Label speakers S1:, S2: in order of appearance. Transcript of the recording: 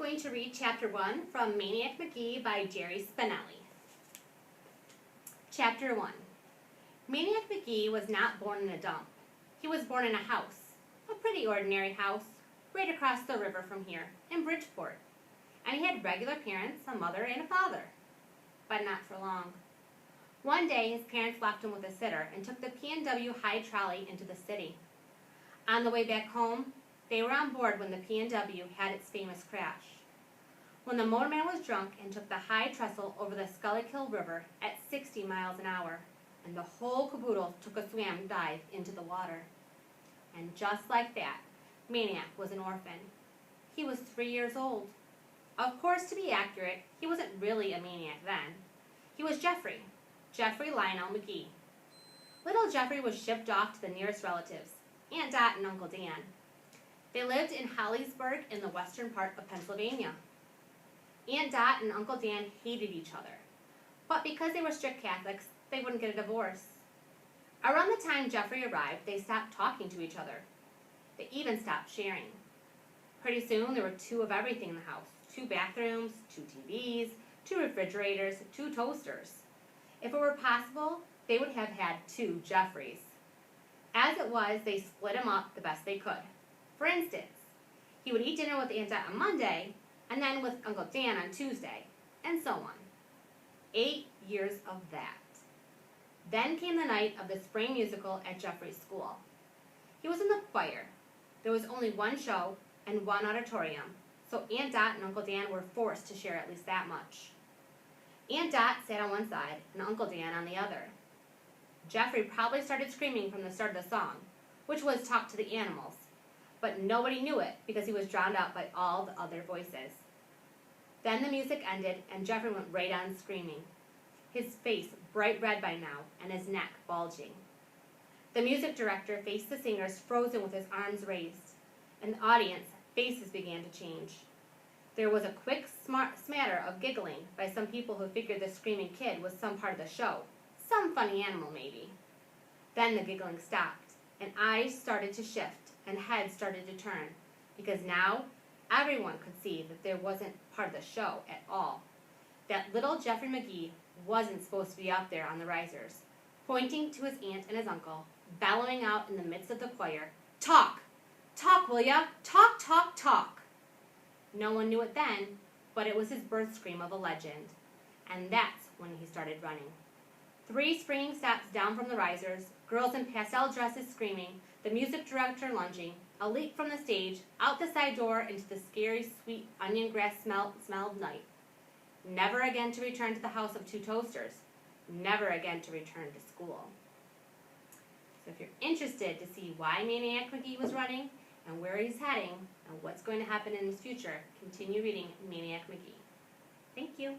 S1: going to read Chapter 1 from Maniac McGee by Jerry Spinelli. Chapter 1. Maniac McGee was not born in a dump. He was born in a house, a pretty ordinary house, right across the river from here, in Bridgeport. And he had regular parents, a mother and a father. But not for long. One day, his parents left him with a sitter and took the P&W high trolley into the city. On the way back home, they were on board when the P&W had its famous crash. When the motorman was drunk and took the high trestle over the Schuylkill River at 60 miles an hour, and the whole caboodle took a swam dive into the water. And just like that, Maniac was an orphan. He was 3 years old. Of course, to be accurate, he wasn't really a maniac then. He was Jeffrey Lionel McGee. Little Jeffrey was shipped off to the nearest relatives, Aunt Dot and Uncle Dan. They lived in Holliesburg in the western part of Pennsylvania. Aunt Dot and Uncle Dan hated each other, but because they were strict Catholics, they wouldn't get a divorce. Around the time Jeffrey arrived, they stopped talking to each other. They even stopped sharing. Pretty soon, there were 2 of everything in the house. 2 bathrooms, 2 TVs, 2 refrigerators, 2 toasters. If it were possible, they would have had 2 Jeffreys. As it was, they split him up the best they could. For instance, he would eat dinner with Aunt Dot on Monday, and then with Uncle Dan on Tuesday, and so on. 8 years of that. Then came the night of the spring musical at Jeffrey's school. He was in the choir. There was only 1 show and 1 auditorium, so Aunt Dot and Uncle Dan were forced to share at least that much. Aunt Dot sat on one side and Uncle Dan on the other. Jeffrey probably started screaming from the start of the song, which was Talk to the Animals, but nobody knew it because he was drowned out by all the other voices. Then the music ended and Jeffrey went right on screaming, his face bright red by now and his neck bulging. The music director faced the singers frozen with his arms raised, and the audience faces began to change. There was a quick smatter of giggling by some people who figured the screaming kid was some part of the show, some funny animal maybe. Then the giggling stopped, and eyes started to shift and heads started to turn, because now everyone could see that there wasn't part of the show at all. That little Jeffrey McGee wasn't supposed to be up there on the risers, pointing to his aunt and his uncle, bellowing out in the midst of the choir, "Talk! Talk, will ya? Talk, talk, talk!" No one knew it then, but it was his birth scream of a legend, and that's when he started running. 3 springing steps down from the risers, girls in pastel dresses screaming, the music director lunging, a leap from the stage, out the side door into the scary, sweet onion grass smelled night. Never again to return to the house of 2 toasters. Never again to return to school. So if you're interested to see why Maniac McGee was running and where he's heading and what's going to happen in his future, continue reading Maniac McGee. Thank you.